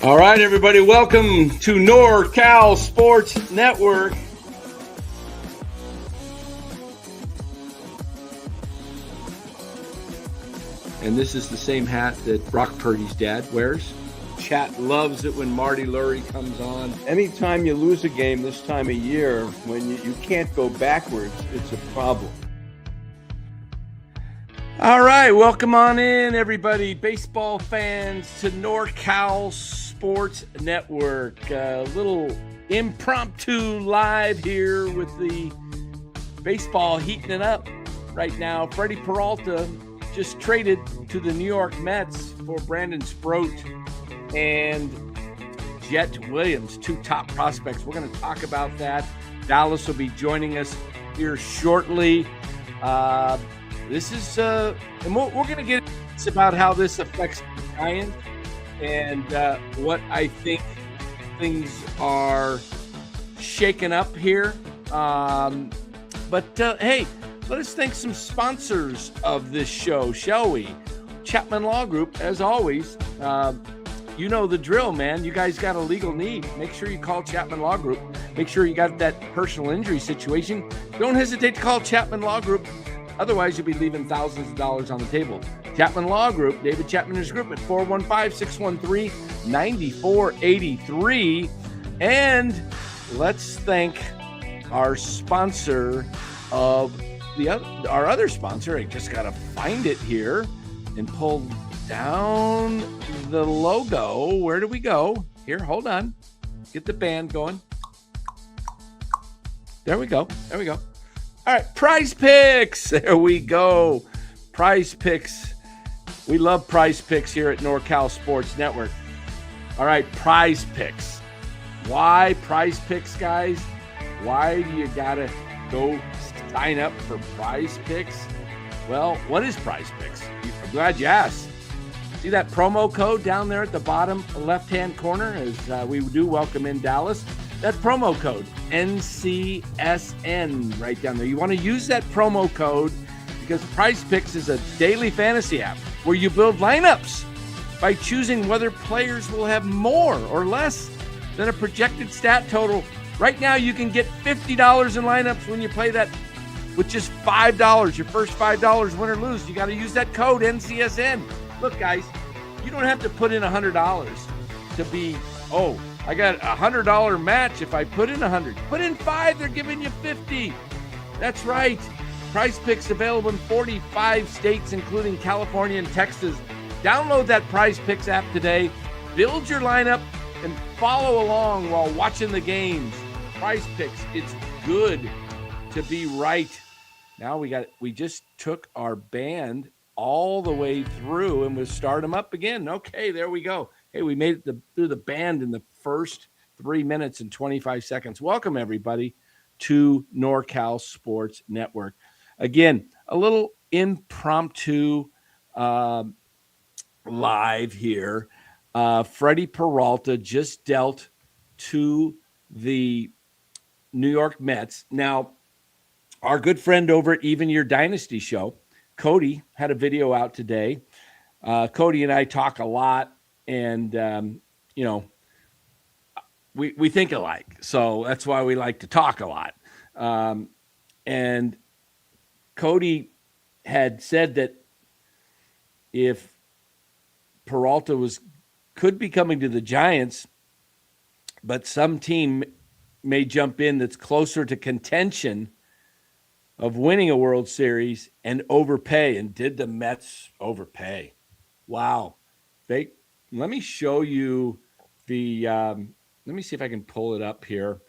All right, everybody, welcome to NorCal Sports Network. And this is the same hat that Brock Purdy's dad wears. Chat loves it when Marty Lurie comes on. Anytime you lose a game this time of year, when you can't go backwards, it's a problem. All right, welcome on in, everybody, baseball fans, to NorCal Sports Network. A little impromptu live here with the baseball heating it up right now. Freddy Peralta just traded to the New York Mets for Brandon Sproat and Jet Williams, two top prospects. We're going to talk about that. Dallas will be joining us here shortly. This is, and we're going to get about how this affects the Giants and what I think things are shaken up here. But hey, let us thank some sponsors of this show, shall we? Chapman Law Group, as always. You know the drill, man. You guys got a legal need. Make sure you call Chapman Law Group. Make sure you got that personal injury situation. Don't hesitate to call Chapman Law Group. Otherwise, you'll be leaving thousands of dollars on the table. Chapman Law Group, David Chapman and his group at 415-613-9483. And let's thank our sponsor of our other sponsor. I just got to find it here and pull down the logo. Where do we go? Here, hold on. Get the band going. There we go. There we go. All right, PrizePicks. There we go. PrizePicks. We love PrizePicks here at NorCal Sports Network. All right, PrizePicks. Why PrizePicks, guys? Why do you got to go sign up for PrizePicks? Well, what is PrizePicks? I'm glad you asked. See that promo code down there at the bottom left-hand corner as we do welcome in Dallas? That promo code, NCSN, right down there. You want to use that promo code because PrizePicks is a daily fantasy app where you build lineups by choosing whether players will have more or less than a projected stat total. Right now, you can get $50 in lineups when you play that with just $5. Your first $5, win or lose. You got to use that code, NCSN. Look, guys, you don't have to put in $100 to be, I got a $100 match if I put in 100. Put in 5, they're giving you 50. That's right. PrizePicks available in 45 states, including California and Texas. Download that PrizePicks app today. Build your lineup and follow along while watching the games. PrizePicks, it's good to be right. Now we just took our band all the way through and we'll start them up again. Okay, there we go. Hey, we made it through the band in the first 3 minutes and 25 seconds. Welcome, everybody, to NorCal Sports Network. Again, a little impromptu live here. Freddy Peralta just dealt to the New York Mets. Now, our good friend over at Even Your Dynasty Show, Cody, had a video out today. Cody and I talk a lot, and, we think alike. So that's why we like to talk a lot. And Cody had said that if Peralta could be coming to the Giants, but some team may jump in that's closer to contention of winning a World Series and overpay. And did the Mets overpay? Wow. Let me show you the let me see if I can pull it up here.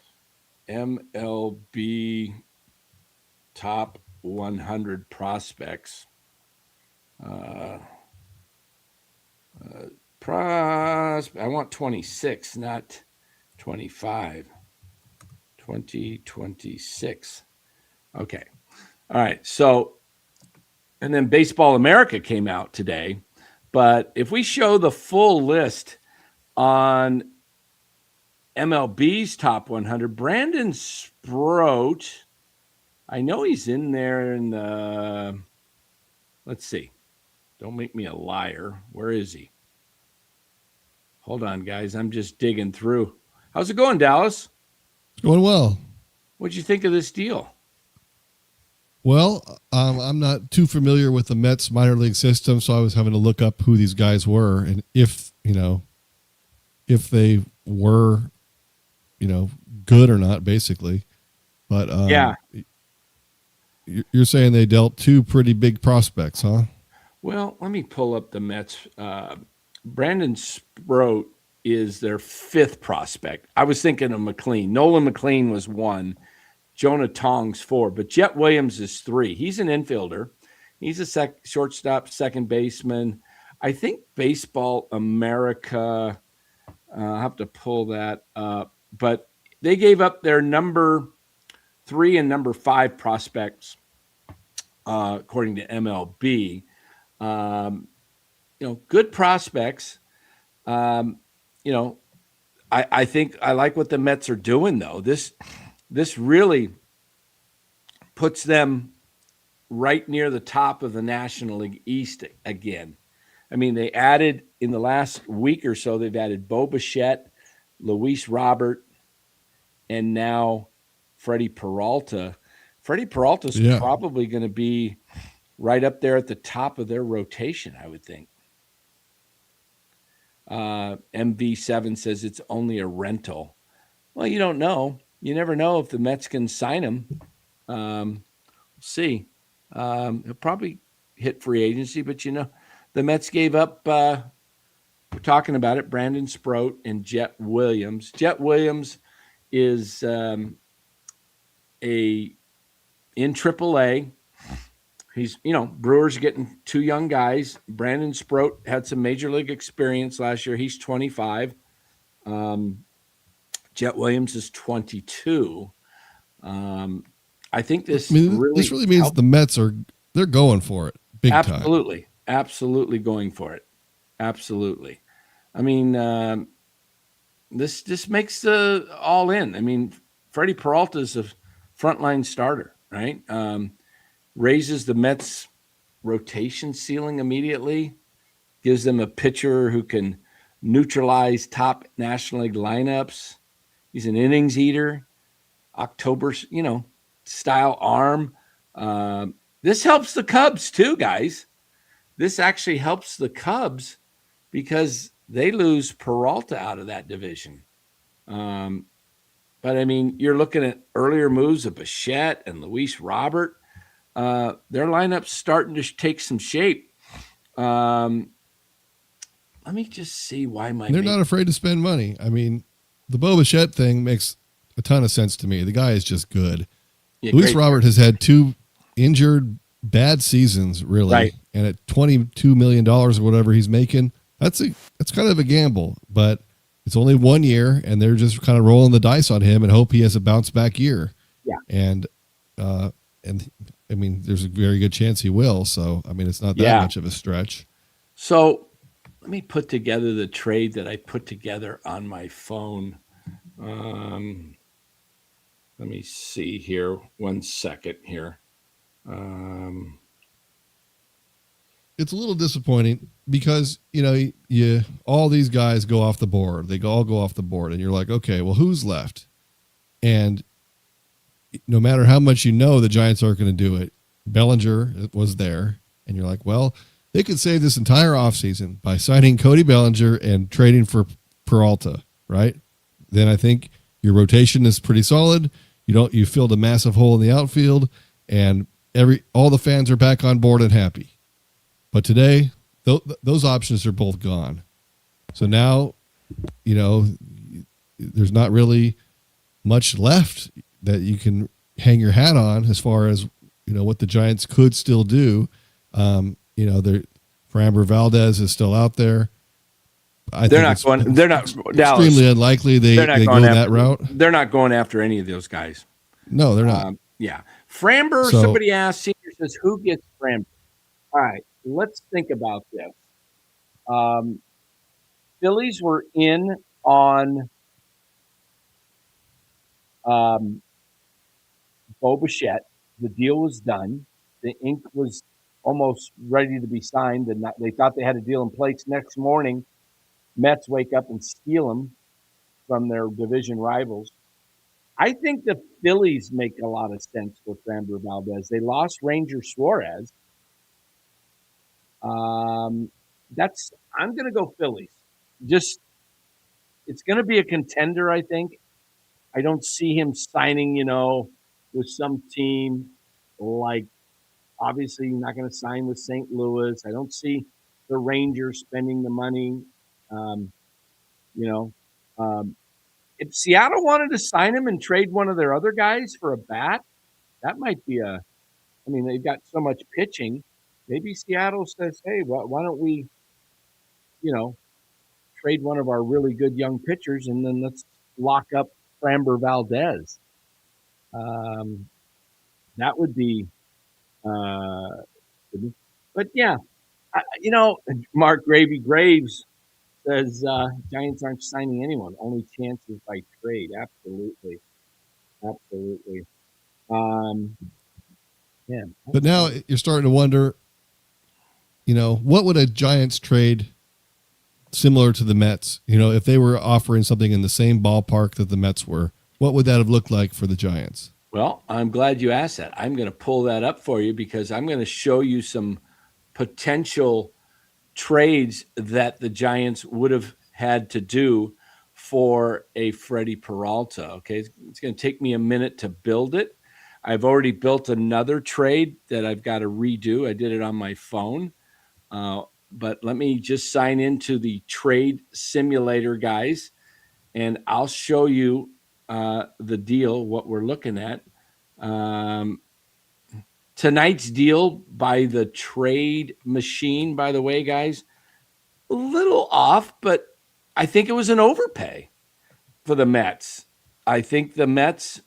MLB top 100 prospects. I want 26, not 25. 2026. Okay. All right. So, and then Baseball America came out today. But if we show the full list on MLB's top 100, Brandon Sproat, I know he's in there in the, let's see. Don't make me a liar. Where is he? Hold on, guys. I'm just digging through. How's it going, Dallas? It's going well. What'd you think of this deal? Well, I'm not too familiar with the Mets minor league system, so I was having to look up who these guys were and if they were, good or not, basically. But Yeah. you're saying they dealt two pretty big prospects, huh? Well, let me pull up the Mets. Brandon Sproat is their fifth prospect. I was thinking of McLean. Nolan McLean was one. Jonah Tong's four, but Jet Williams is three. He's an infielder. He's a shortstop, second baseman. I think Baseball America, I'll have to pull that up, but they gave up their number 3 and number 5 prospects, according to MLB. Good prospects. I think I like what the Mets are doing, though. This really puts them right near the top of the National League East again. I mean, they added in the last week or so, they've added Bo Bichette, Luis Robert, and now Freddy Peralta. Freddy Peralta's probably going to be right up there at the top of their rotation, I would think. MV7 says it's only a rental. Well, you don't know. You never know if the Mets can sign him. We'll see. He'll probably hit free agency, but the Mets gave up. We're talking about it. Brandon Sproat and Jet Williams. Jet Williams is in AAA. He's Brewers getting two young guys. Brandon Sproat had some major league experience last year. He's 25. Jet Williams is 22. I think this really means helped. The Mets they're going for it big time. Absolutely going for it. Absolutely. I mean, this makes the all in. I mean, Freddy Peralta is a frontline starter, right? Raises the Mets' rotation ceiling immediately. Gives them a pitcher who can neutralize top National League lineups. He's an innings eater. October, style arm. This helps the Cubs too, guys. This actually helps the Cubs because they lose Peralta out of that division. But I mean, you're looking at earlier moves of Bichette and Luis Robert. Their lineup's starting to take some shape. Let me just see why they're not afraid to spend money. I mean, the Bo Bichette thing makes a ton of sense to me. The guy is just good. Yeah, Luis Robert has had two injured bad seasons, really. Right. And at $22 million or whatever he's making, that's kind of a gamble, but it's only 1 year and they're just kind of rolling the dice on him and hope he has a bounce back year. Yeah. And I mean, there's a very good chance he will. So, I mean, it's not that much of a stretch. So let me put together the trade that I put together on my phone. Let me see here. 1 second here. It's a little disappointing because, all these guys go off the board. They all go off the board and you're like, okay, well, who's left? And no matter how much the Giants aren't going to do it. Bellinger was there and you're like, well, they could save this entire offseason by signing Cody Bellinger and trading for Peralta, right? Then I think your rotation is pretty solid. You filled a massive hole in the outfield and all the fans are back on board and happy. But today, those options are both gone. So now, there's not really much left that you can hang your hat on as far as, what the Giants could still do. Framber Valdez is still out there. They're not extremely unlikely they go that route. They're not going after any of those guys. No, they're not. Framber, somebody asked, Senior says, who gets Framber? All right, let's think about this. Phillies were in on Bo Bichette. The deal was done. The ink was almost ready to be signed, and they thought they had a deal in place. Next morning, Mets wake up and steal him from their division rivals. I think the Phillies make a lot of sense for Framber Valdez. They lost Ranger Suarez. I'm going to go Phillies. Just it's going to be a contender, I think. I don't see him signing, with some team like obviously not going to sign with St. Louis. I don't see the Rangers spending the money. Um, you know, um, if Seattle wanted to sign him and trade one of their other guys for a bat, that might be I mean, they've got so much pitching. Maybe Seattle says, hey, why don't we, you know, trade one of our really good young pitchers and then let's lock up Framber Valdez. Um, that would be, but yeah, Mark Gravy Graves says Giants aren't signing anyone. Only chances by trade. Absolutely, absolutely. Yeah. But now you're starting to wonder, what would a Giants trade similar to the Mets, if they were offering something in the same ballpark that the Mets were, what would that have looked like for the Giants? Well, I'm glad you asked that. I'm going to pull that up for you because I'm going to show you some potential trades that the Giants would have had to do for a Freddy Peralta. Okay. It's going to take me a minute to build it. I've already built another trade that I've got to redo. I did it on my phone. But let me just sign into the trade simulator, guys, and I'll show you the deal, what we're looking at. Tonight's deal by the trade machine, by the way, guys, a little off, but I think it was an overpay for the Mets. I think the Mets,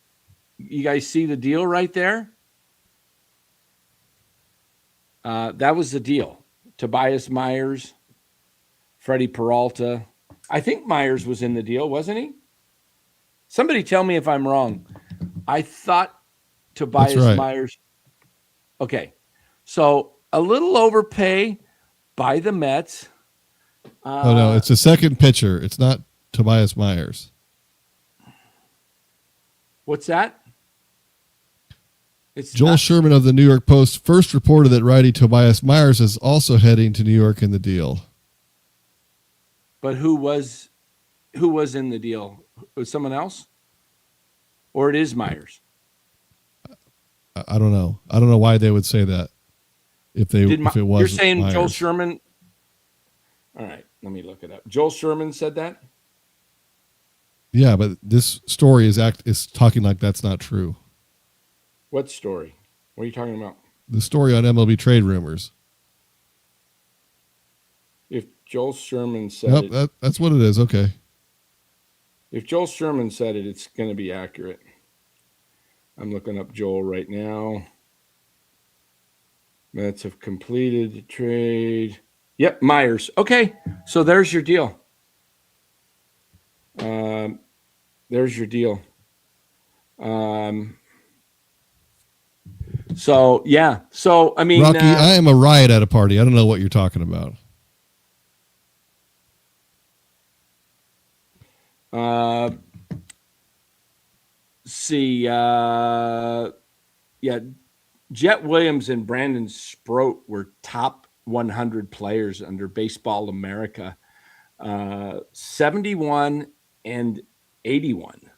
you guys see the deal right there? That was the deal. Tobias Myers, Freddy Peralta. I think Myers was in the deal, wasn't he? Somebody tell me if I'm wrong. I thought Tobias Myers. Okay. So a little overpay by the Mets. Oh, no, it's a second pitcher. It's not Tobias Myers. What's that? It's Joel Sherman of the New York Post first reported that righty Tobias Myers is also heading to New York in the deal. But who was in the deal? Was someone else? Or it is Myers? I don't know. I don't know why they would say that if it was. You're saying Myers. Joel Sherman? All right, let me look it up. Joel Sherman said that? Yeah, but this story is talking like that's not true. What story? What are you talking about? The story on MLB Trade Rumors. If Joel Sherman said it. That's what it is. Okay. If Joel Sherman said it, it's going to be accurate. I'm looking up Joel right now. Mets have completed the trade. Yep, Myers. Okay, so there's your deal. There's your deal. So, yeah. So, I mean... Rocky, I am a riot at a party. I don't know what you're talking about. Yeah, Jet Williams and Brandon Sproat were top 100 players under Baseball America. 71 and 81.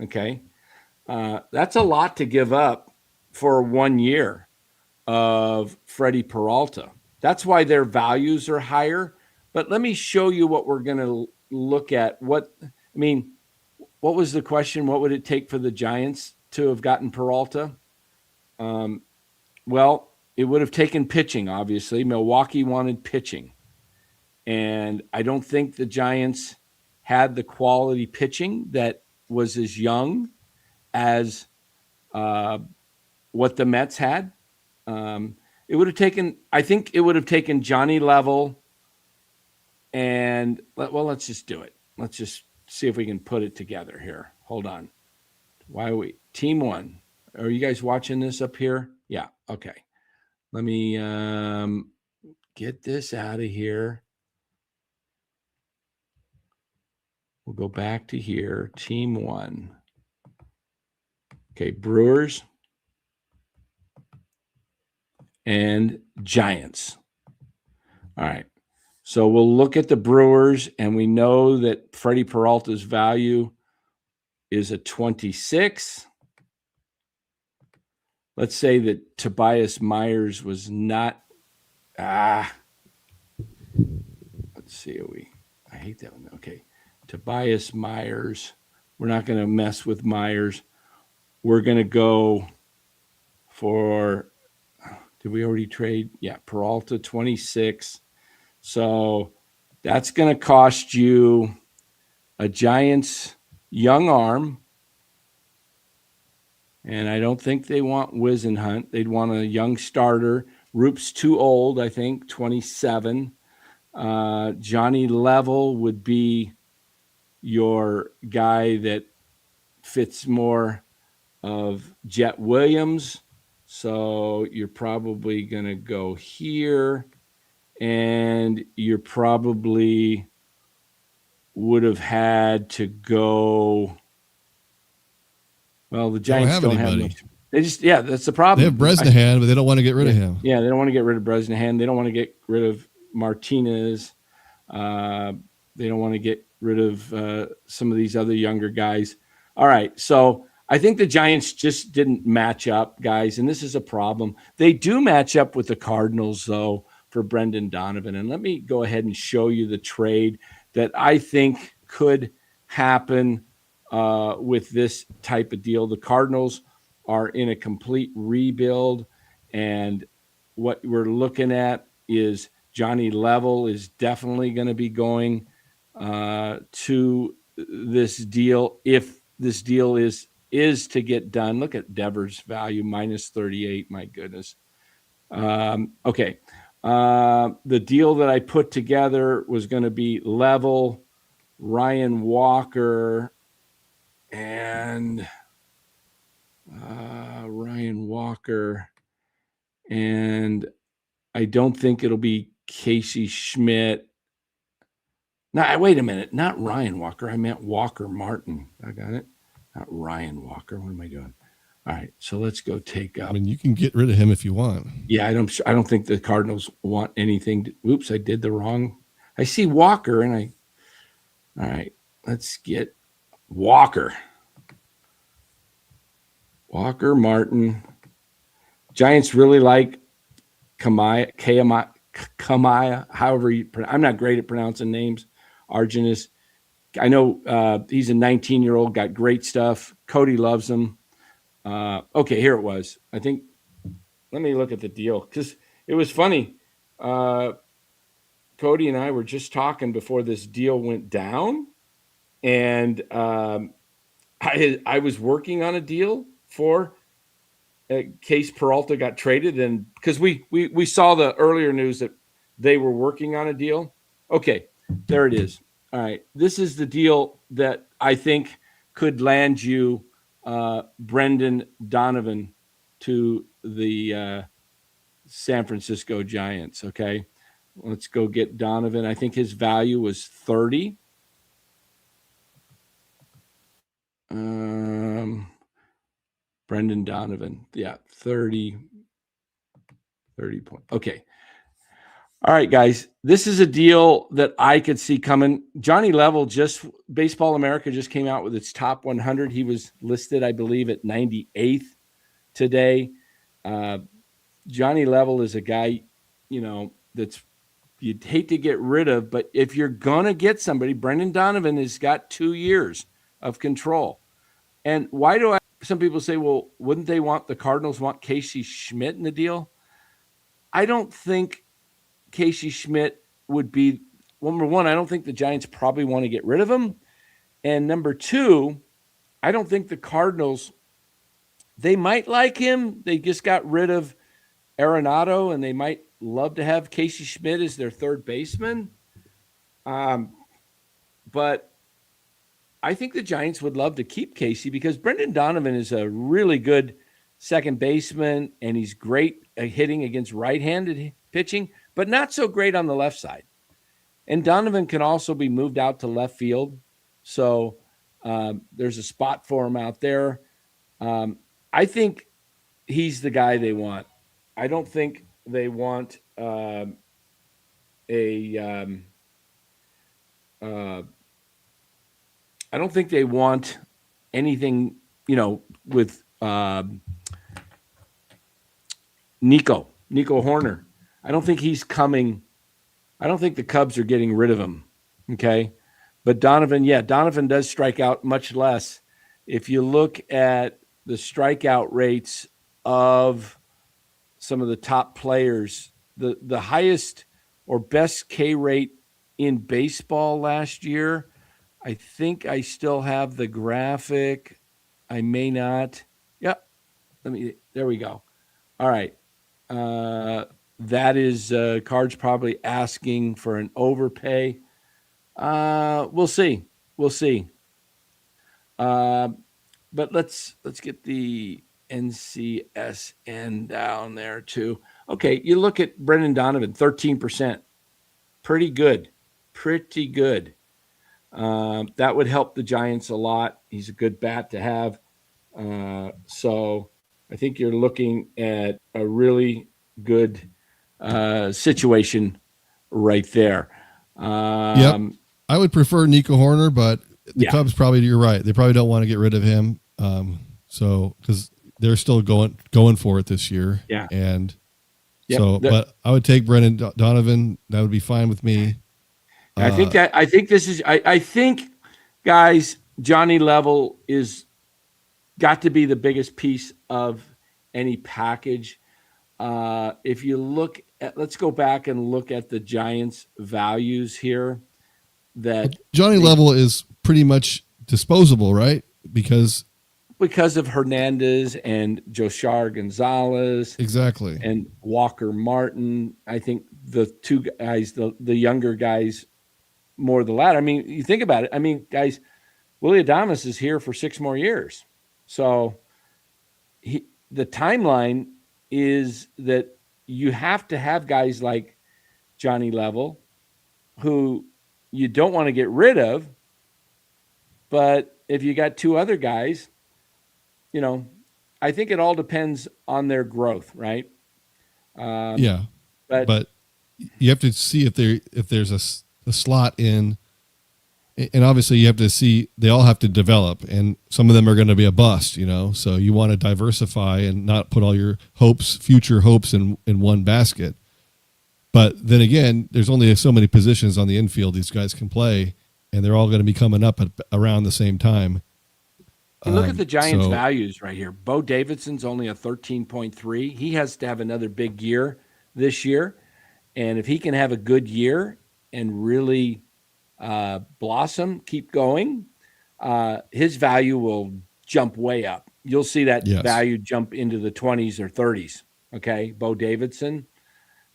Okay. That's a lot to give up for 1 year of Freddy Peralta. That's why their values are higher. But let me show you what we're going to look at. What was the question? What would it take for the Giants to have gotten Peralta? Well, it would have taken pitching, obviously. Milwaukee wanted pitching. And I don't think the Giants had the quality pitching that was as young as what the Mets had. It would have taken Johnny Level and, well, let's just do it. Let's just see if we can put it together here. Hold on. Why are we? Team one. Are you guys watching this up here? Yeah. Okay. Let me get this out of here. We'll go back to here. Team 1. Okay, Brewers and Giants. All right. So we'll look at the Brewers, and we know that Freddy Peralta's value is a 26. Let's say that Tobias Myers was not. Let's see. I hate that one. Okay. Tobias Myers. We're not going to mess with Myers. We're going to go for. Did we already trade? Yeah. Peralta 26. So that's going to cost you a Giants young arm. And I don't think they want Wisenhunt. They'd want a young starter. Roop's too old, I think, 27. Johnny Level would be your guy that fits more of Jet Williams. So you're probably going to go here. And you're probably would have had to go. Well, the Giants don't have much. They just, that's the problem. They have Bresnahan, but they don't want to get rid of him. Yeah, they don't want to get rid of Bresnahan. They don't want to get rid of Martinez. They don't want to get rid of some of these other younger guys. All right, so I think the Giants just didn't match up, guys, and this is a problem. They do match up with the Cardinals, though, for Brendan Donovan. And let me go ahead and show you the trade that I think could happen with this type of deal. The Cardinals are in a complete rebuild, and what we're looking at is Johnny Level is definitely going to be going to this deal if this deal is to get done. Look at Devers' value, minus 38. My goodness. Okay. The deal that I put together was going to be Level, Ryan Walker, and I don't think it'll be Casey Schmidt. No, wait a minute. Not Ryan Walker. I meant Walker Martin. I got it. Not Ryan Walker. What am I doing? All right, so let's go take up. I mean, you can get rid of him if you want. Yeah, I don't think the Cardinals want anything. Oops, I did the wrong. I see Walker, and all right, let's get Walker. Walker Martin. Giants really like Kamaya, however you pronounce. I'm not great at pronouncing names. Argenis. I know he's a 19-year-old, got great stuff. Cody loves him. Okay, here it was. I think, let me look at the deal because it was funny. Cody and I were just talking before this deal went down, and I was working on a deal for case Peralta got traded, and because we saw the earlier news that they were working on a deal. Okay, there it is. All right, this is the deal that I think could land you Brendan Donovan to the San Francisco Giants. Okay, let's go get Donovan. I think his value was 30. Brendan Donovan. Yeah, 30 points. Okay. All right, guys. This is a deal that I could see coming. Johnny Level, just Baseball America just came out with its top 100. He was listed, I believe, at 98th today. Johnny Level is a guy, that's you'd hate to get rid of, but if you're going to get somebody, Brendan Donovan has got 2 years of control. And why do some people say, well, wouldn't the Cardinals want Casey Schmidt in the deal? I don't think Casey Schmidt would be, number one, I don't think the Giants probably want to get rid of him. And number two, I don't think the Cardinals, they might like him. They just got rid of Arenado, and they might love to have Casey Schmidt as their third baseman. But I think the Giants would love to keep Casey because Brendan Donovan is a really good second baseman, and he's great at hitting against right-handed pitching, but not so great on the left side. And Donovan can also be moved out to left field. So there's a spot for him out there. I think he's the guy they want. I don't think they want a. I don't think they want anything, with Nico Horner. I don't think he's coming. I don't think the Cubs are getting rid of him. Okay. But Donovan does strike out much less. If you look at the strikeout rates of some of the top players, the highest or best K rate in baseball last year, I think I still have the graphic. I may not. Yep. There we go. All right. That is Cards probably asking for an overpay. We'll see. But let's get the NCSN down there too. Okay, you look at Brendan Donovan, 13%. Pretty good. That would help the Giants a lot. He's a good bat to have. So I think you're looking at a really good situation right there. Yep. I would prefer Nico Horner, but the Cubs probably, you're right. They probably don't want to get rid of him. So because they're still going for it this year. Yeah. And but I would take Brendan Donovan. That would be fine with me. I think guys, Johnny Level is got to be the biggest piece of any package. If you look at, let's go back and look at the Giants' values here. That Johnny Level is pretty much disposable, right? Because of Hernandez and Joshar Gonzalez. Exactly. And Walker Martin. I think the two guys, the younger guys, more the latter. I mean, you think about it. I mean, guys, Willie Adames is here for 6 more years. So the timeline is that you have to have guys like Johnny Level who you don't want to get rid of. But if you got 2 other guys, I think it all depends on their growth, right? But you have to see if there's a slot in, and obviously you have to see they all have to develop, and some of them are going to be a bust, So you want to diversify and not put all your future hopes in one basket. But then again, there's only so many positions on the infield these guys can play, and they're all going to be coming up at around the same time. And look at the Giants' values right here. Bo Davidson's only a 13.3. He has to have another big year this year. And if he can have a good year and really blossom, keep going, his value will jump way up. You'll see that value jump into the 20s or 30s. Okay, Bo Davidson.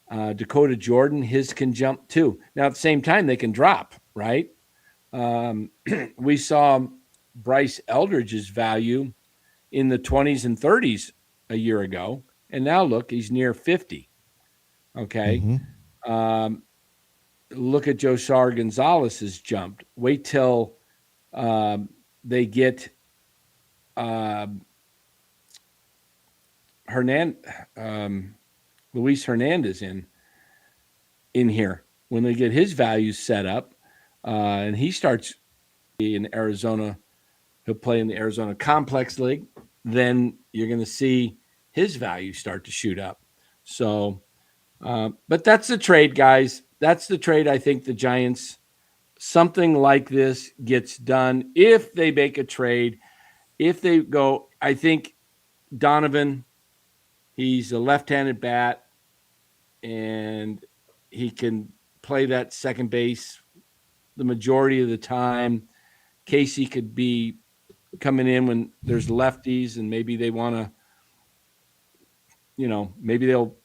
Dakota Jordan, his can jump too. Now, at the same time, they can drop, right? We saw Bryce Eldridge's value in the 20s and 30s a year ago. And now look, he's near 50. Okay. Mm-hmm. Look at Joshar Gonzalez has jumped. Wait till they get Luis Hernandez in here. When they get his values set up and he starts in Arizona, he'll play in the Arizona Complex League, then you're going to see his value start to shoot up. So, but that's the trade, guys. That's the trade. I think the Giants, something like this gets done if they make a trade. If they go, I think Donovan, he's a left-handed bat, and he can play that second base the majority of the time. Casey could be coming in when there's lefties, and maybe they want to, maybe they'll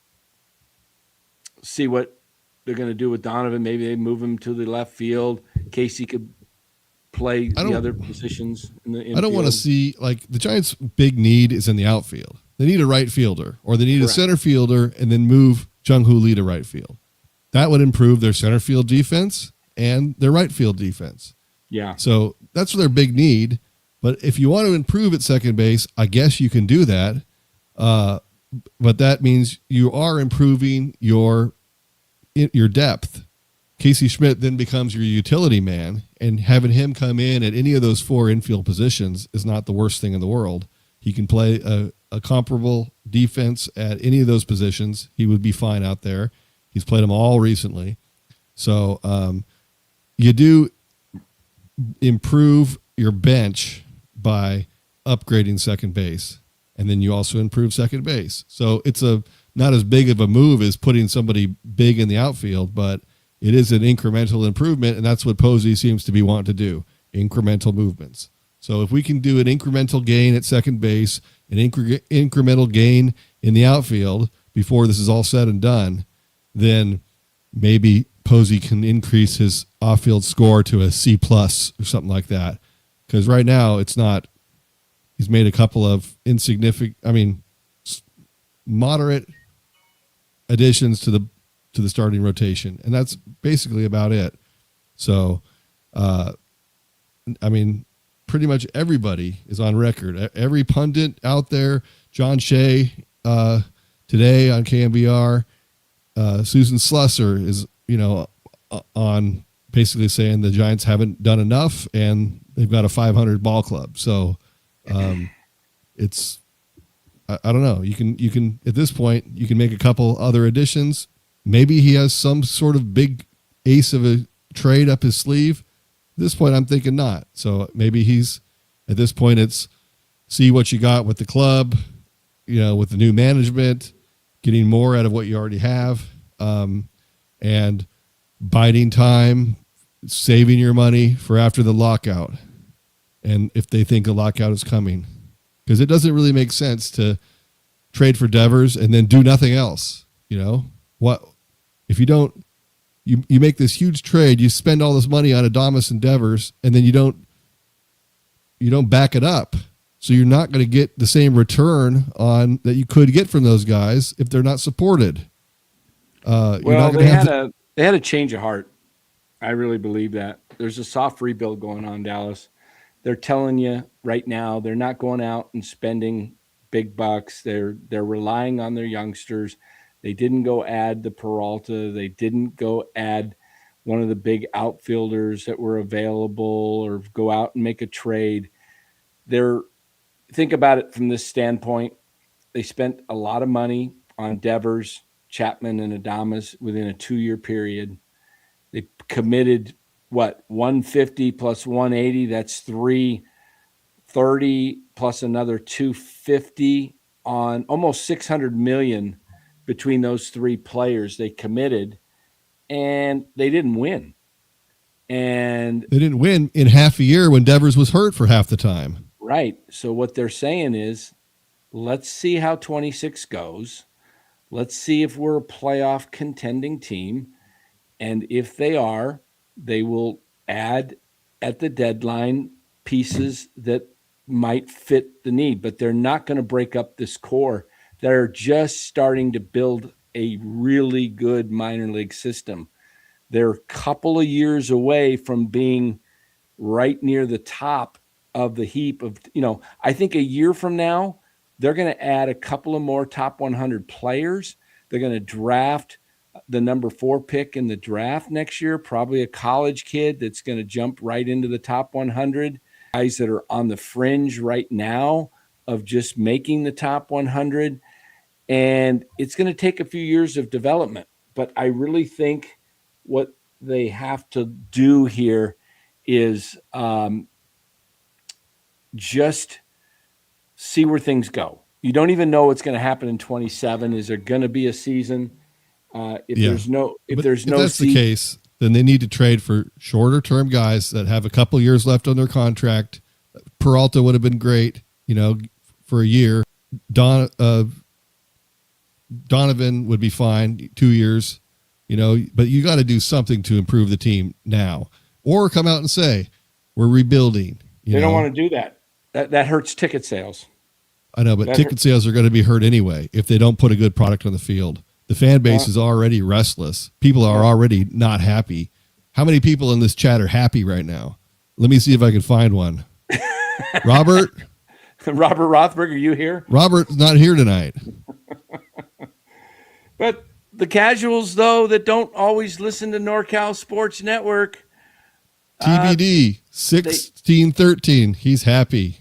see what they're going to do with Donovan. Maybe they move him to the left field. Casey could play the other positions in the infield. I don't want to see, the Giants' big need is in the outfield. They need a right fielder, or they need a center fielder, and then move Jung-Hoo Lee to right field. That would improve their center field defense and their right field defense. Yeah. So that's their big need. But if you want to improve at second base, I guess you can do that. But that means you are improving your depth. Casey Schmidt then becomes your utility man, and having him come in at any of those 4 infield positions is not the worst thing in the world. He can play a comparable defense at any of those positions. He would be fine out there. He's played them all recently. So you do improve your bench by upgrading second base, and then you also improve second base. So it's not as big of a move as putting somebody big in the outfield, but it is an incremental improvement, and that's what Posey seems to be wanting to do, incremental movements. So if we can do an incremental gain at second base, an incremental gain in the outfield before this is all said and done, then maybe Posey can increase his off-field score to a C+ or something like that. Because right now it's not. He's made a couple of moderate additions to the starting rotation, and that's basically about it. So, pretty much everybody is on record. Every pundit out there, John Shea today on KMBR, Susan Slusser is on basically saying the Giants haven't done enough and they've got a 500 ball club. So it's I don't know. You can at this point you can make a couple other additions. Maybe he has some sort of big ace of a trade up his sleeve. At this point, I'm thinking not. So maybe at this point it's see what you got with the club, with the new management, getting more out of what you already have, and biding time, saving your money for after the lockout. And if they think a lockout is coming, because it doesn't really make sense to trade for Devers and then do nothing else. What if you don't? You make this huge trade, you spend all this money on Adames and Devers, and then you don't back it up. So you're not going to get the same return on that you could get from those guys if they're not supported. They had a change of heart. I really believe that. There's a soft rebuild going on, Dallas. They're telling you right now they're not going out and spending big bucks. They're relying on their youngsters. They didn't go add the Peralta. They didn't go add one of the big outfielders that were available or go out and make a trade. Think about it from this standpoint. They spent a lot of money on Devers, Chapman, and Adames within a 2-year period. They committed 150 plus 180. That's 330 plus another 250 on almost 600 million between those 3 players they committed, and they didn't win. And they didn't win in half a year when Devers was hurt for half the time. Right. So what they're saying is, let's see how 26 goes. Let's see if we're a playoff contending team. And if they are, they will add at the deadline pieces that might fit the need, but they're not going to break up this core. They're just starting to build a really good minor league system. They're a couple of years away from being right near the top of the heap of, I think a year from now, they're going to add a couple of more top 100 players. They're going to draft the number 4 pick in the draft next year, probably a college kid that's going to jump right into the top 100. Guys that are on the fringe right now of just making the top 100. And it's going to take a few years of development. But I really think what they have to do here is just see where things go. You don't even know what's going to happen in 27. Is there going to be a season? If that's the case, then they need to trade for shorter term guys that have a couple years left on their contract. Peralta would have been great, for a year. Donovan would be fine, 2 years, but you got to do something to improve the team now, or come out and say we're rebuilding. They don't want to do that. That hurts ticket sales. I know, but ticket sales are going to be hurt anyway if they don't put a good product on the field. The fan base is already restless. People are already not happy. How many people in this chat are happy right now? Let me see if I can find one. Robert Rothberg, are you here? Robert's not here tonight. But the casuals, though, that don't always listen to NorCal Sports Network, TBD 16-13. He's happy.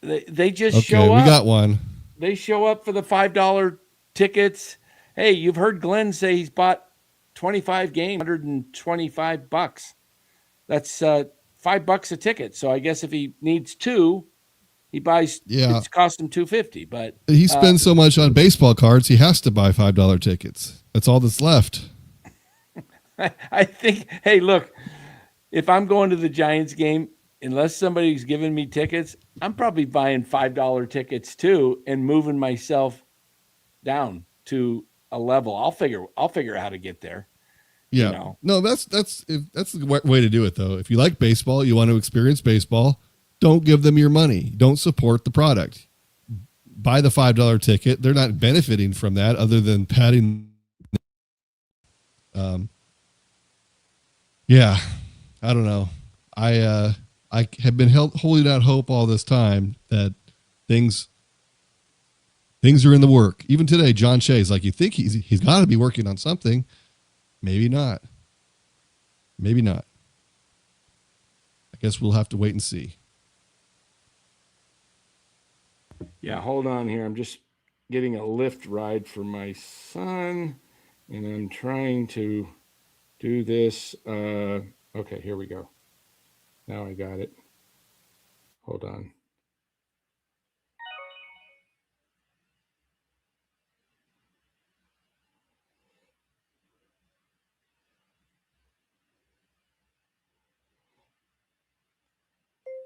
they just Okay, show up. we got one. They show up for the $5 tickets. Hey, you've heard Glenn say he's bought 25 games, $125. That's $5 a ticket. So I guess if he needs two, he buys. Yeah. It's cost him $250. But He spends so much on baseball cards, he has to buy $5 tickets. That's all that's left. I think. Hey, look, if I'm going to the Giants game, unless somebody's giving me tickets, I'm probably buying $5 tickets too and moving myself down to a level. I'll figure out how to get there. Yeah. You know? No, that's the way to do it, though. If you like baseball, you want to experience baseball, don't give them your money. Don't support the product. Buy the $5 ticket. They're not benefiting from that other than patting. Yeah, I don't know. I have been holding out hope all this time that things are in the work. Even today, John Shea's like, you think he's got to be working on something. Maybe not. Maybe not. I guess we'll have to wait and see. Yeah, hold on here. I'm just getting a Lyft ride for my son, and I'm trying to do this. Okay, here we go. Now I got it. Hold on.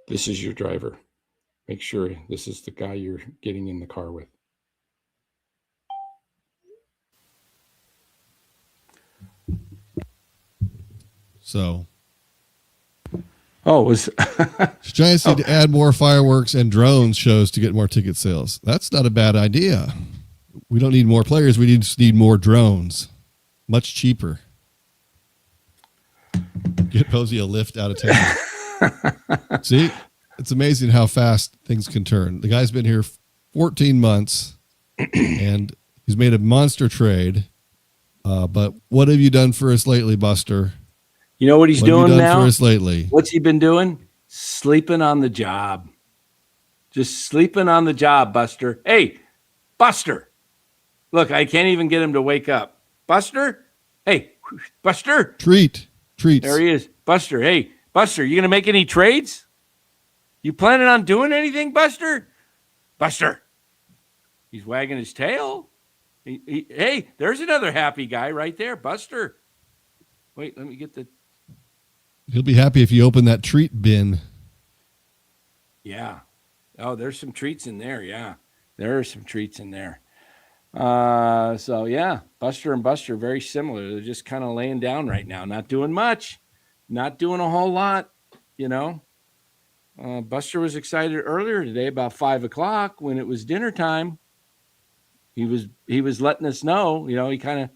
This is your driver. Make sure this is the guy you're getting in the car with. So, Oh, it was Giants need to add more fireworks and drone shows to get more ticket sales. That's not a bad idea. We don't need more players. We just need more drones. Much cheaper. Get Posey a lift out of town. See? It's amazing how fast things can turn. The guy's been here 14 months, and he's made a monster trade. But what have you done for us lately, Buster? You know what he's doing now? For us lately? What's he been doing? Sleeping on the job. Just sleeping on the job, Buster. Hey, Buster. Look, I can't even get him to wake up. Buster? Hey, Buster. Treats. There he is. Buster. Hey, Buster, you going to make any trades? You planning on doing anything, Buster? Buster. He's wagging his tail. Hey, there's another happy guy right there, Buster. Wait, let me get the... He'll be happy if you open that treat bin. Yeah. Oh, there's some treats in there. Yeah. There are some treats in there. So, yeah, Buster and Buster are very similar. They're just kind of laying down right now, not doing much, not doing a whole lot, you know. Buster was excited earlier today about 5 o'clock when it was dinner time. He was letting us know, you know, he kind of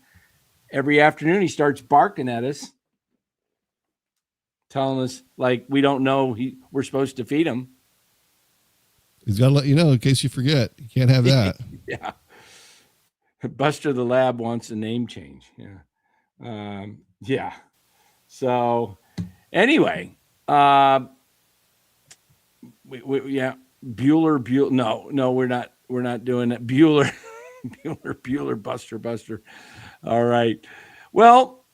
every afternoon he starts barking at us, telling us like we don't know we're supposed to feed him. He's got to let you know in case you forget. You can't have that. Yeah. Buster the Lab wants a name change. Yeah. Yeah. So anyway, yeah. Bueller. No, we're not doing that. Bueller, Buster. All right. Well,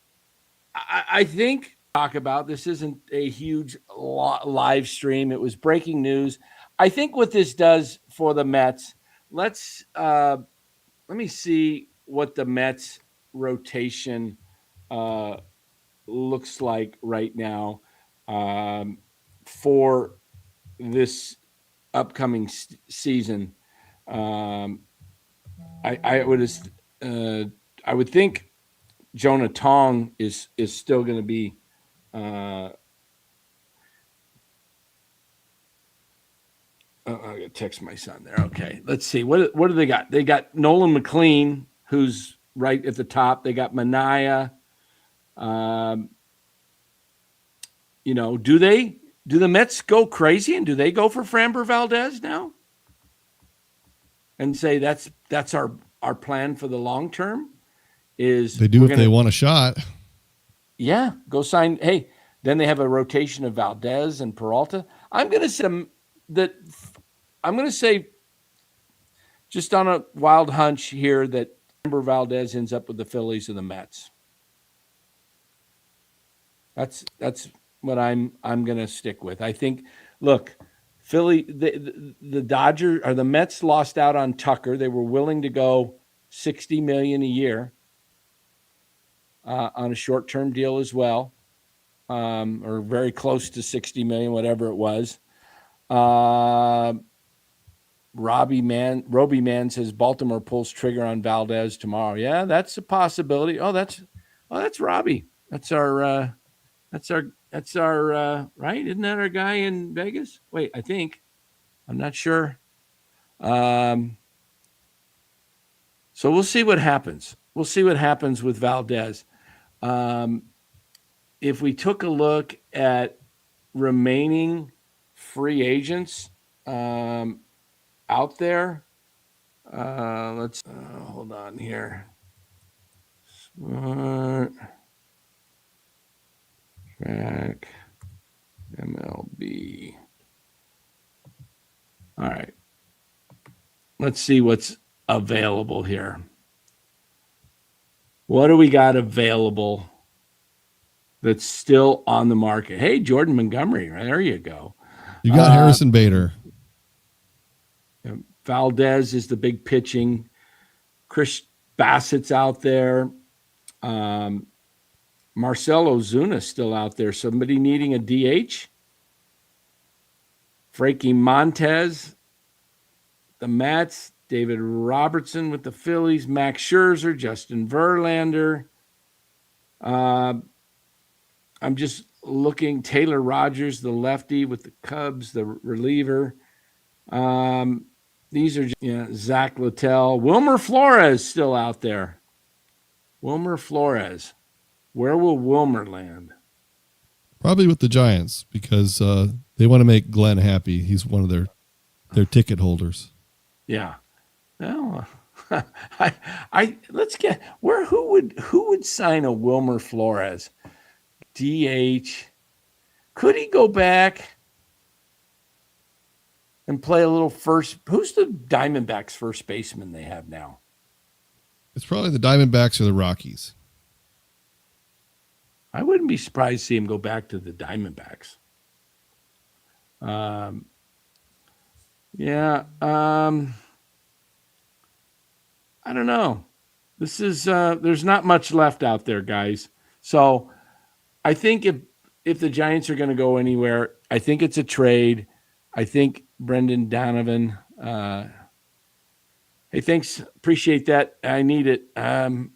I think talk about this isn't a huge live stream. It was breaking news. I think what this does for the Mets, let me see what the Mets rotation looks like right now for this upcoming season. I would think Jonah Tong is still going to be I gotta text my son there. Okay, let's see. What do they got? They got Nolan McLean, who's right at the top. They got Mania. You know, do they do the Mets go crazy and do they go for Framber Valdez now? And say that's our plan for the long term is They do if they want a shot. Yeah, go sign. Hey, then they have a rotation of Valdez and Peralta. I'm going to say just on a wild hunch here that Framber Valdez ends up with the Phillies and the Mets. That's what I'm going to stick with. I think, look, Philly, the Dodgers or the Mets lost out on Tucker. They were willing to go $60 million a year on a short-term deal as well, or very close to $60 million, whatever it was. Robbie Man says Baltimore pulls trigger on Valdez tomorrow. Yeah, that's a possibility. Oh, that's Robbie. That's our right. Isn't that our guy in Vegas? Wait, I think. I'm not sure. So we'll see what happens. We'll see what happens with Valdez. If we took a look at remaining free agents out there, let's hold on here. Smart track MLB. All right. Let's see what's available here. What do we got available that's still on the market? Hey, Jordan Montgomery. There you go. You got Harrison Bader. Valdez is the big pitching. Chris Bassett's out there. Marcelo Zuna's still out there. Somebody needing a DH. Frankie Montez, the Mets. David Robertson with the Phillies. Max Scherzer, Justin Verlander. I'm just looking. Taylor Rogers, the lefty with the Cubs, the reliever. These are Zach Littell. Wilmer Flores still out there. Wilmer Flores. Where will Wilmer land? Probably with the Giants because they want to make Glenn happy. He's one of their ticket holders. Yeah. Well, let's get who would sign a Wilmer Flores? DH. Could he go back and play a little first? Who's the Diamondbacks first baseman they have now? It's probably the Diamondbacks or the Rockies. I wouldn't be surprised to see him go back to the Diamondbacks. I don't know. This is there's not much left out there, guys. So I think if the Giants are going to go anywhere, I think it's a trade. I think Brendan Donovan. Hey, thanks. Appreciate that. I need it. I'm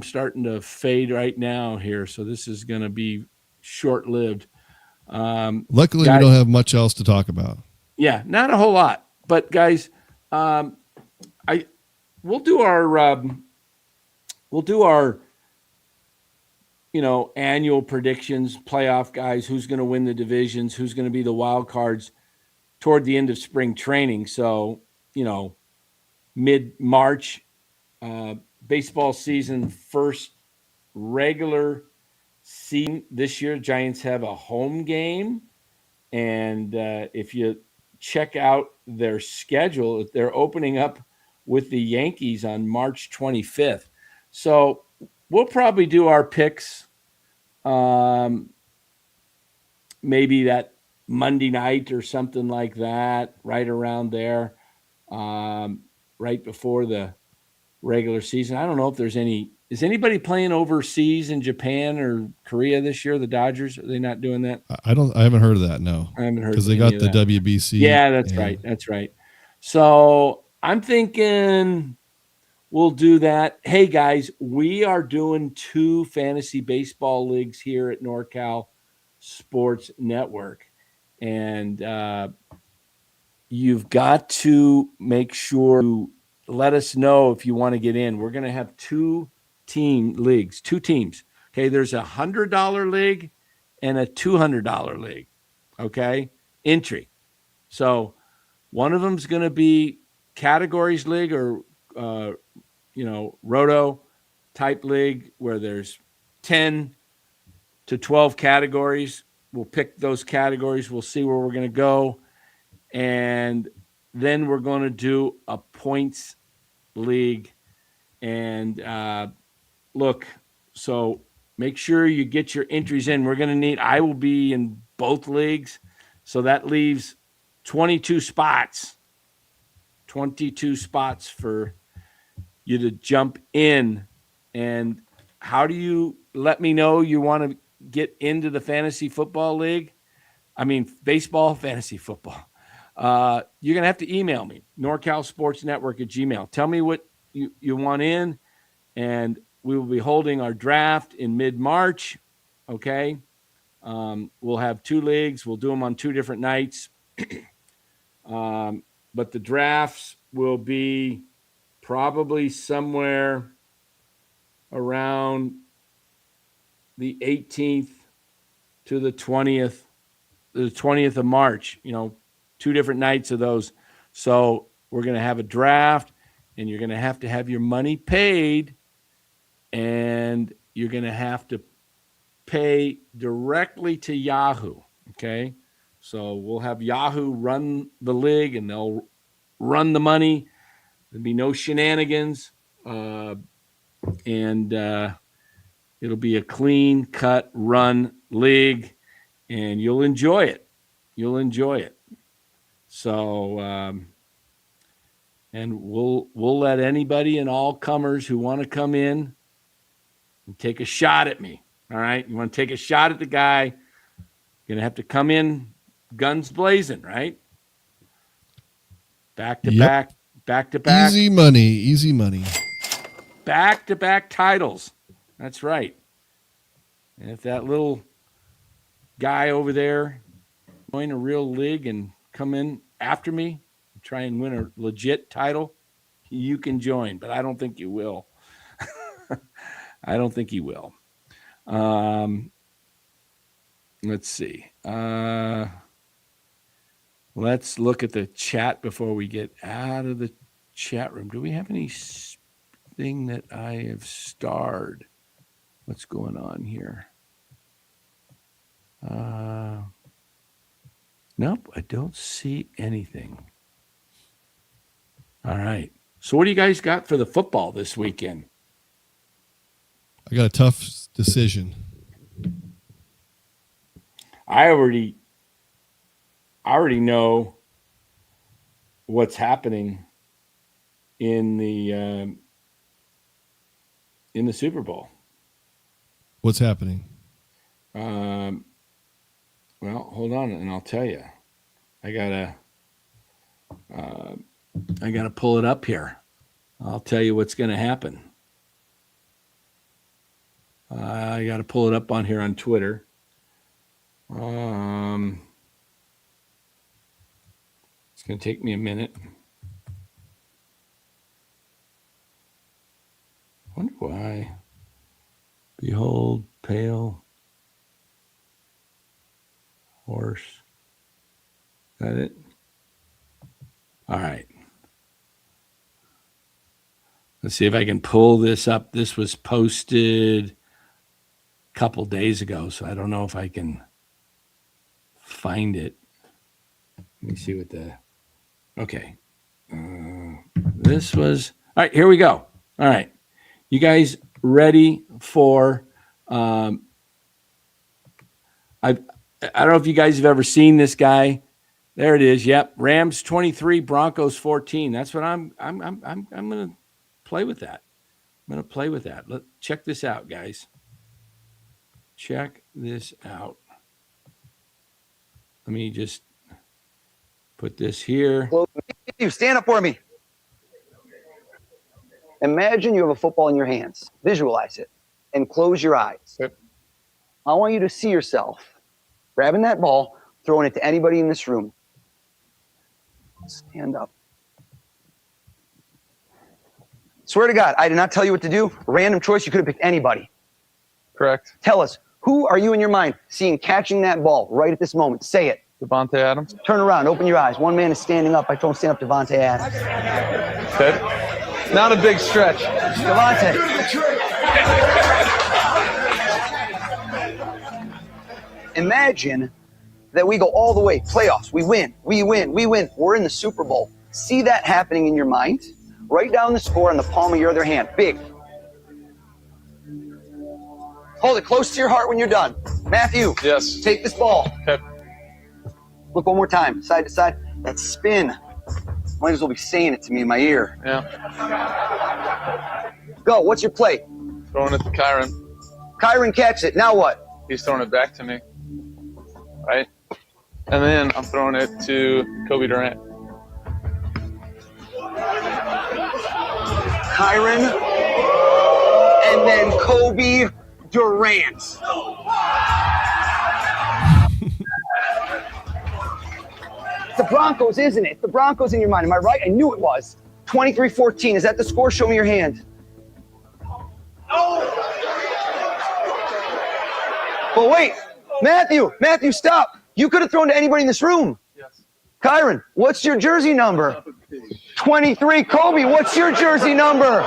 starting to fade right now here, so this is going to be short-lived. Luckily, we don't have much else to talk about. Yeah, not a whole lot. But guys, we'll do our annual predictions, playoff guys, who's going to win the divisions, who's going to be the wild cards toward the end of spring training. So, mid-March, baseball season, first regular season this year. Giants have a home game. And if you check out their schedule, they're opening up with the Yankees on March 25th. So we'll probably do our picks maybe that Monday night or something like that, right around there, right before the regular season. I don't know if there's is anybody playing overseas in Japan or Korea this year? The Dodgers, are they not doing that? I haven't heard of that. No, I haven't heard because they got the WBC. Yeah, that's right. That's right. So I'm thinking we'll do that. Hey guys, we are doing 2 fantasy baseball leagues here at NorCal Sports Network. And you've got to make sure to let us know if you want to get in. We're going to have 2 teams. Okay, there's a $100 league and a $200 league. okay? Entry. So one of them's going to be categories league or, roto type league where there's 10 to 12 categories. We'll pick those categories. We'll see where we're going to go. And then we're going to do a points league. And look, so make sure you get your entries in. I will be in both leagues. So that leaves 22 spots. 22 spots for you to jump in. And how do you let me know you want to get into the fantasy football league? I mean, baseball, fantasy football. You're going to have to email me, NorCalSportsNetwork@gmail. Tell me what you want in, and we will be holding our draft in mid-March, okay? We'll have 2 leagues. We'll do them on 2 different nights. But the drafts will be probably somewhere around the 18th to the 20th of March, 2 different nights of those. So we're going to have a draft, and you're going to have your money paid, and you're going to have to pay directly to Yahoo, okay? So we'll have Yahoo run the league, and they'll run the money. There'll be no shenanigans, and it'll be a clean-cut run league, and you'll enjoy it. So, and we'll let anybody and all comers who want to come in and take a shot at me. All right, you want to take a shot at the guy? You're gonna have to come in guns blazing, right? Back to back. Easy money. Back to back titles. That's right. And if that little guy over there join a real league and come in after me, try and win a legit title, you can join, but I don't think you will. I don't think you will. Let's see. Let's look at the chat before we get out of the chat room. Do we have anything that I have starred? What's going on here? Nope, I don't see anything. All right. So what do you guys got for the football this weekend? I got a tough decision. I already know what's happening in the Super Bowl. What's happening? Well, hold on, and I'll tell you. I gotta pull it up here. I'll tell you what's going to happen. I got to pull it up on here on Twitter. It's going to take me a minute. Wonder why. Behold, pale horse. Is that it? All right. Let's see if I can pull this up. This was posted a couple days ago, so I don't know if I can find it. Let me see what okay. This was, all right, here we go. All right. You guys ready for, I don't know if you guys have ever seen this guy. There it is. Yep. Rams 23, Broncos 14. That's what I'm going to play with that. Check this out, guys. Check this out. Let me just put this here. You stand up for me. Imagine you have a football in your hands. Visualize it and close your eyes. Yep. I want you to see yourself grabbing that ball, throwing it to anybody in this room. Stand up. Swear to God, I did not tell you what to do. Random choice, you could have picked anybody. Correct. Tell us, who are you in your mind seeing catching that ball right at this moment? Say it. Devontae Adams. Turn around. Open your eyes. One man is standing up. I told him stand up, Devontae Adams. Okay. Not a big stretch. Devontae. Imagine that we go all the way. Playoffs. We win. We win. We win. We're in the Super Bowl. See that happening in your mind? Write down the score on the palm of your other hand. Big. Hold it close to your heart when you're done. Matthew. Yes. Take this ball. Okay. Look one more time. Side to side. That spin. Might as well be saying it to me in my ear. Yeah. Go. What's your play? Throwing it to Kyron. Kyron catches it. Now what? He's throwing it back to me. Right? And then I'm throwing it to Kobe Durant. Kyron. And then Kobe Durant. The Broncos, isn't it? The Broncos in your mind. Am I right? I knew it was. 23-14. Is that the score? Show me your hand. But wait. Matthew, stop. You could have thrown to anybody in this room. Yes. Kyron, what's your jersey number? 23. Kobe, what's your jersey number?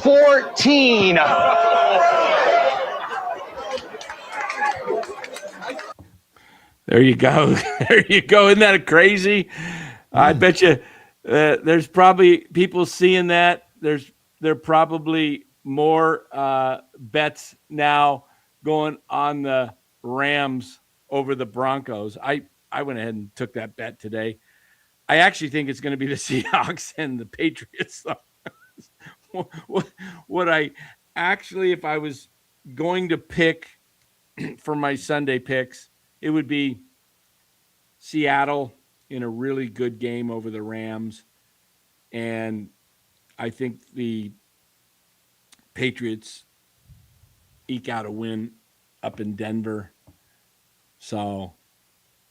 14. There you go. There you go. Isn't that crazy? I bet you there's probably people seeing that. There are probably more bets now going on the Rams over the Broncos. I went ahead and took that bet today. I actually think it's going to be the Seahawks and the Patriots. What I actually, if I was going to pick for my Sunday picks, it would be Seattle in a really good game over the Rams. And I think the Patriots eke out a win up in Denver. So,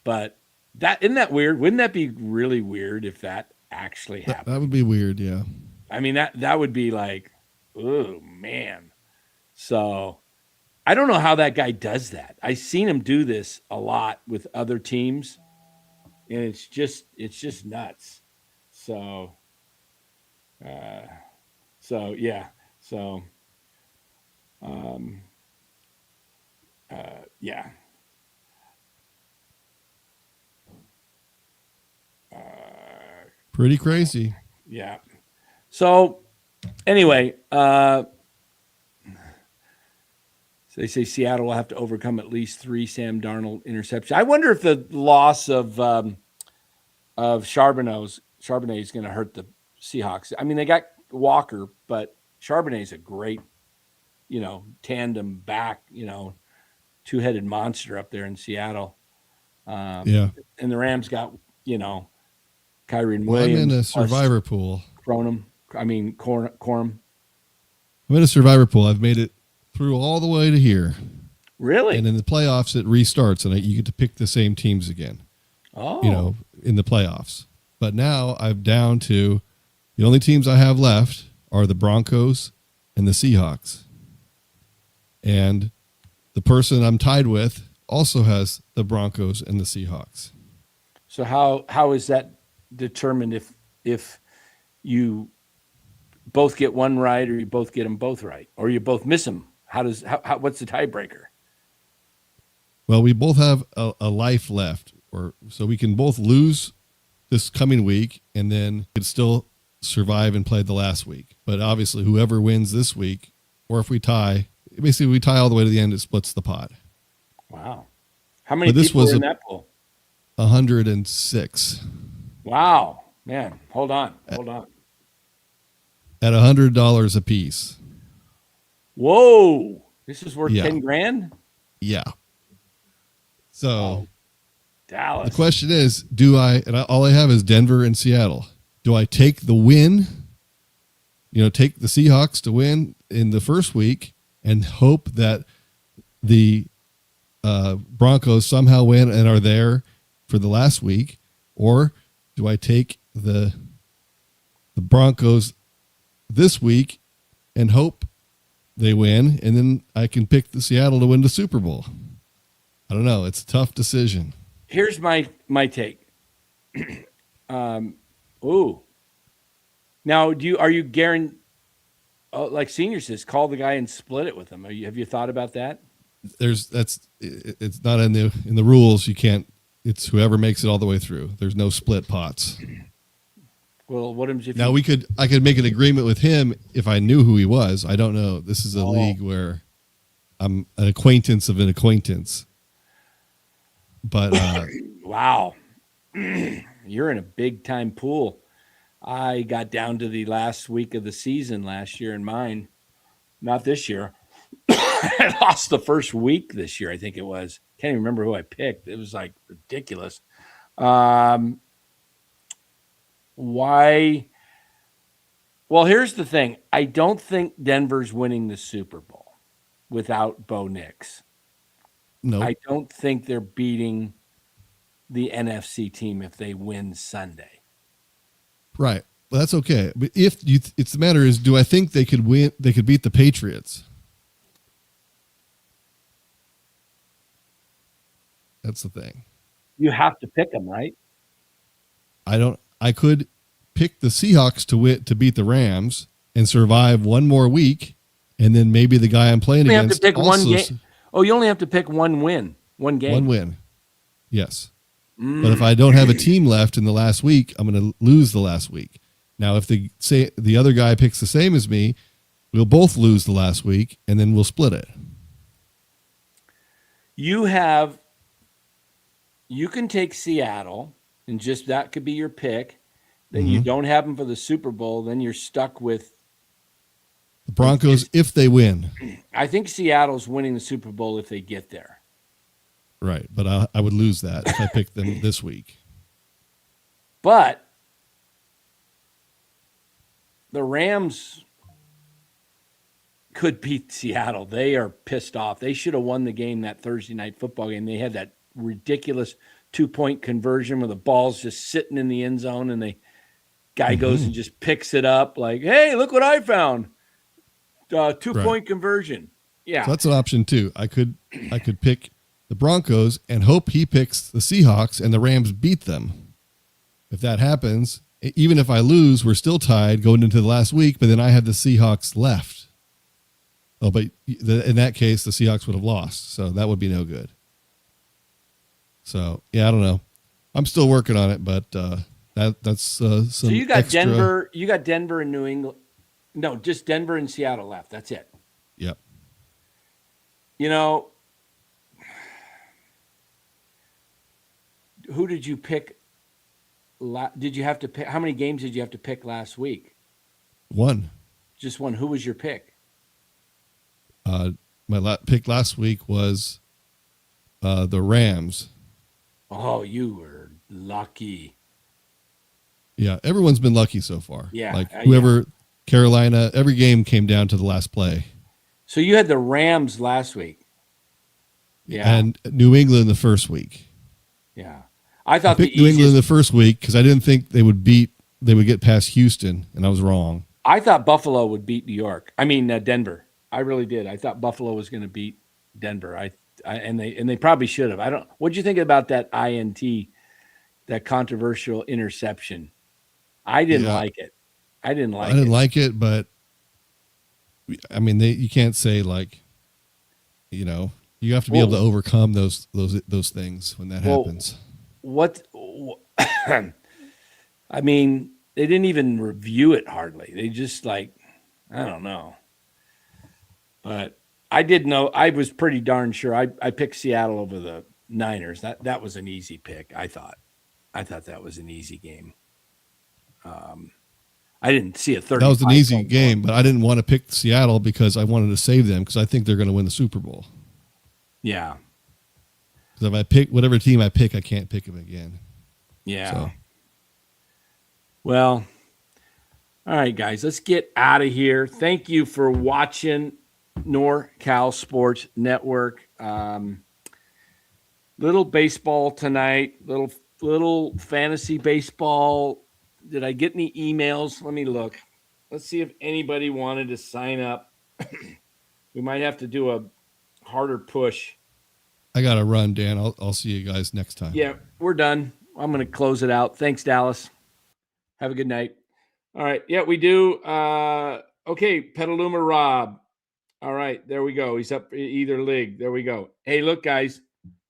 but isn't that weird? Wouldn't that be really weird if that actually happened? That would be weird, yeah. I mean, that would be like, oh, man. So I don't know how that guy does that. I've seen him do this a lot with other teams, and it's just nuts. So, yeah. Yeah. Pretty crazy. Yeah. So anyway, so they say Seattle will have to overcome at least 3 Sam Darnold interceptions. I wonder if the loss of Charbonnet is going to hurt the Seahawks. I mean, they got Walker, but Charbonnet's a great, tandem back, two-headed monster up there in Seattle. Yeah. And the Rams got, Kyron Williams. Well, I'm in a survivor pool. Corum. I'm in a survivor pool. I've made it through all the way to here. Really? And in the playoffs, it restarts, and you get to pick the same teams again. Oh. In the playoffs. But now I'm down to the only teams I have left are the Broncos and the Seahawks. And the person I'm tied with also has the Broncos and the Seahawks. So how is that determined if you both get one right or you both get them both right or you both miss them? What's the tiebreaker? Well, we both have a life left, so we can both lose this coming week and then could still survive and play the last week. But obviously, whoever wins this week, or if we tie, basically we tie all the way to the end, it splits the pot. Wow. How many people were in that pool? 106. Wow. Man, hold on. At $100 a piece. Whoa. This is worth 10 grand? Yeah. So Dallas. The question is, all I have is Denver and Seattle. Do I take the win, take the Seahawks to win in the first week and hope that the Broncos somehow win and are there for the last week? Or do I take the Broncos this week and hope they win, and then I can pick the Seattle to win the Super Bowl? I don't know. It's a tough decision. Here's my take. Ooh. Now, are you guaranteed? Oh, like Senior says, call the guy and split it with him. Have you thought about that? It's not in the rules. You can't. It's whoever makes it all the way through. There's no split pots. Well, what if now I could make an agreement with him if I knew who he was. I don't know. This is a league where I'm an acquaintance of an acquaintance. But wow, you're in a big time pool. I got down to the last week of the season last year in mine. Not this year. I lost the first week this year, I think it was. Can't even remember who I picked. It was like ridiculous. Why? Well, here's the thing. I don't think Denver's winning the Super Bowl without Bo Nix. No. I don't think they're beating the NFC team if they win Sunday. Right. Well, that's okay. But it's the matter is, do I think they could win? They could beat the Patriots. That's the thing. You have to pick them, right? I could pick the Seahawks to beat the Rams and survive one more week, and then maybe the guy I'm playing You against have to pick also one game. Oh, you only have to pick one win, one game. One win. Yes. But if I don't have a team left in the last week, I'm going to lose the last week. Now, if the other guy picks the same as me, we'll both lose the last week, and then we'll split it. You can take Seattle, and just that could be your pick. Then you don't have them for the Super Bowl. Then you're stuck with the Broncos if they win. I think Seattle's winning the Super Bowl if they get there. Right, but I would lose that if I picked them this week. But the Rams could beat Seattle. They are pissed off. They should have won the game, that Thursday night football game. They had that ridiculous 2-point conversion where the ball's just sitting in the end zone and the guy goes and just picks it up like, hey, look what I found. 2-point conversion. Yeah. So that's an option too. I could pick the Broncos and hope he picks the Seahawks and the Rams beat them. If that happens, even if I lose, we're still tied going into the last week, but then I have the Seahawks left. Oh, but in that case, the Seahawks would have lost, so that would be no good. So, yeah, I don't know. I'm still working on it, but that's some So you got extra... Denver. You got Denver and New England. No, just Denver and Seattle left. That's it. Yep. You know, who did you pick? Did you have to pick? How many games did you have to pick last week? One. Just one. Who was your pick? My pick last week was the Rams. Oh, you were lucky. Yeah, everyone's been lucky so far. Yeah, like whoever, yeah. Carolina, every game came down to the last play. So you had the Rams last week. Yeah. And New England the first week. Yeah. I thought I picked New England the first week because I didn't think they would get past Houston, and I was wrong. I thought Buffalo would beat Denver. I really did. I thought Buffalo was going to beat Denver. And they probably should have. What'd you think about that INT, that controversial interception? I didn't like it. I didn't like it, but I mean, you can't say you have to be able to overcome those things when that happens. I mean, they didn't even review it hardly. They just I don't know. But I did know, I was pretty darn sure. I picked Seattle over the Niners. That was an easy pick, I thought. I thought that was an easy game. I didn't see a 30. That was an easy game, but I didn't want to pick Seattle because I wanted to save them because I think they're going to win the Super Bowl. Yeah. Because if I pick whatever team I pick, I can't pick them again. Yeah. So. Well, all right, guys, let's get out of here. Thank you for watching NorCal Sports Network. Little baseball tonight, little fantasy baseball. Did I get any emails? Let me look. Let's see if anybody wanted to sign up. We might have to do a harder push I got to run, Dan. I'll see you guys next time. Yeah, we're done. I'm going to close it out. Thanks, Dallas. Have a good night. All right. Yeah, we do. Okay, Petaluma Rob. All right, there we go. He's up either league. There we go. Hey, look, guys,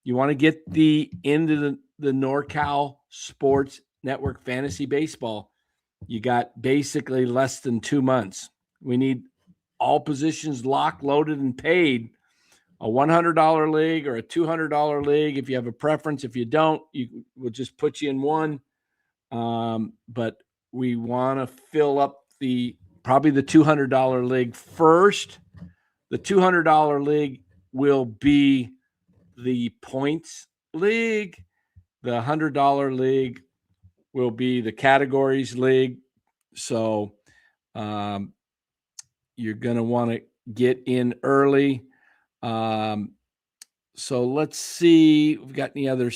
you want to get into the NorCal Sports Network Fantasy Baseball, you got basically less than 2 months. We need all positions locked, loaded, and paid. A $100 league or a $200 league. If you have a preference, if you don't, we'll just put you in one. But we want to fill up probably the $200 league first. The $200 league will be the points league. The $100 league will be the categories league. So you're going to want to get in early. So let's see if we've got any other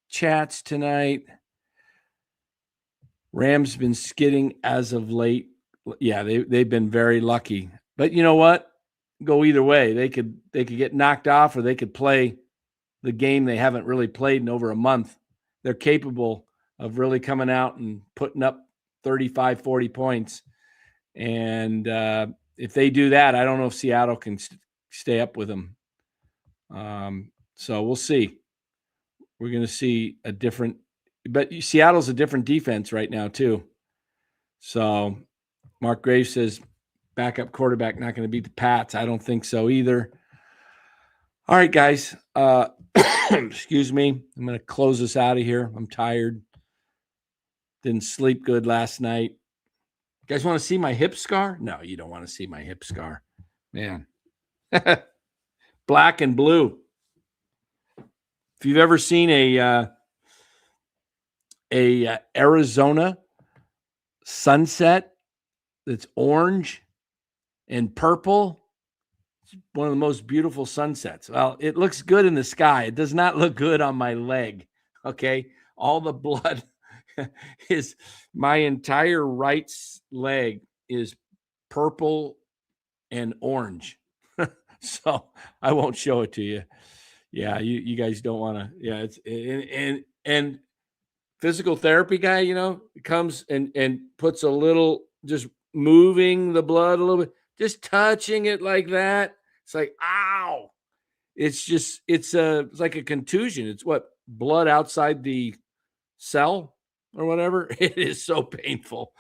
chats tonight. Rams been skidding as of late. Yeah, they've been very lucky. But you know what? Go either way. They could get knocked off, or they could play the game they haven't really played in over a month. They're capable of really coming out and putting up 35, 40 points. And if they do that, I don't know if Seattle can stay up with them. So we'll see. We're going to see a different, but Seattle's a different defense right now too. So Mark Graves says backup quarterback not going to beat the Pats. I don't think so either. All right, guys. Excuse me. I'm going to close this out of here. I'm tired. Didn't sleep good last night. You guys want to see my hip scar? No, you don't want to see my hip scar, man. Black and blue. If you've ever seen a Arizona sunset that's orange and purple, it's one of the most beautiful sunsets. Well, it looks good in the sky. It does not look good on my leg. Okay, all the blood is my entire right leg is purple and orange. So I won't show it to you. Yeah, you guys don't want to. Yeah, it's and physical therapy guy, comes and puts a little, just moving the blood a little bit, just touching it like that. It's like, ow! It's like a contusion. It's blood outside the cell or whatever. It is so painful.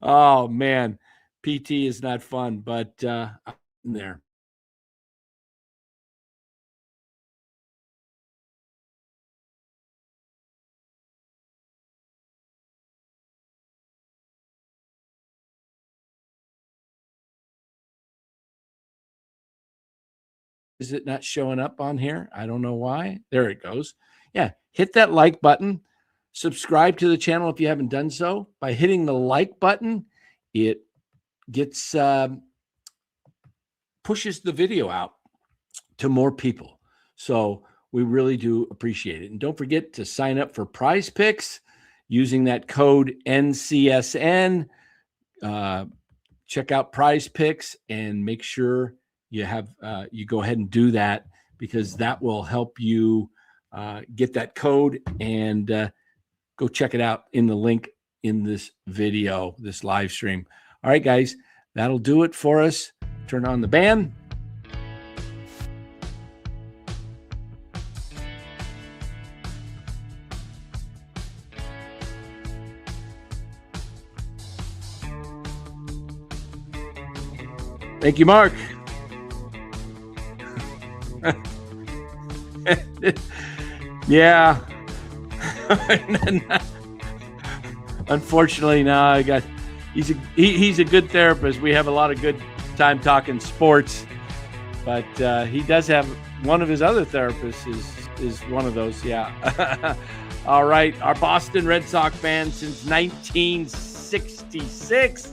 Oh man, PT is not fun, but I'm there. Is it not showing up on here? I don't know why. There it goes. Yeah, hit that like button. Subscribe to the channel if you haven't done so. By hitting the like button, it gets pushes the video out to more people. So we really do appreciate it. And don't forget to sign up for PrizePicks using that code NCSN. Check out PrizePicks and make sure you go ahead and do that, because that will help you get that code, and go check it out in the link in this video, this live stream. All right, guys, that'll do it for us. Turn on the band. Thank you, Mark. Yeah. Unfortunately, no. He's a good therapist. We have a lot of good time talking sports, but he does have one of his other therapists is one of those. Yeah. All right. Our Boston Red Sox fan since 1966.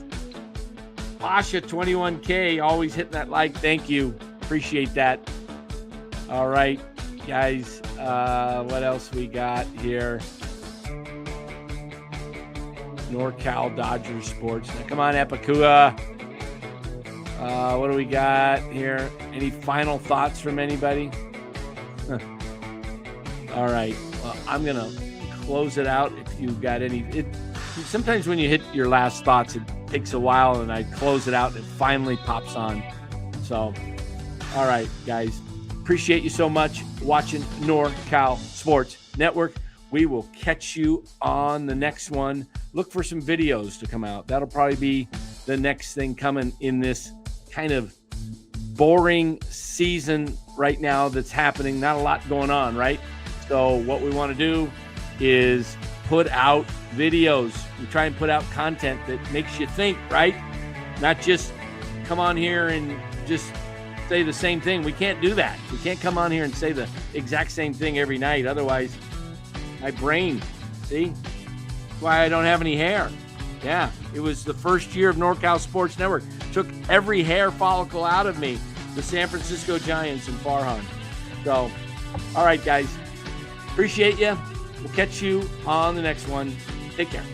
Pasha 21K, always hitting that like. Thank you. Appreciate that. All right, guys. What else we got here? NorCal Dodgers Sports. Now, come on, Epicua. What do we got here? Any final thoughts from anybody? All right. Well, I'm going to close it out. If you've got sometimes when you hit your last thoughts, it takes a while, and I close it out and it finally pops on. So, all right, guys. Appreciate you so much watching NorCal Sports Network. We will catch you on the next one. Look for some videos to come out. That'll probably be the next thing coming in this kind of boring season right now that's happening. Not a lot going on, right? So what we want to do is put out videos. We try and put out content that makes you think, right? Not just come on here and just say the same thing. We can't do that. We can't come on here and say the exact same thing every night. Otherwise, my brain, see? That's why I don't have any hair. Yeah, it was the first year of NorCal Sports Network. Took every hair follicle out of me. The San Francisco Giants and Farhan. So, all right, guys. Appreciate you. We'll catch you on the next one. Take care.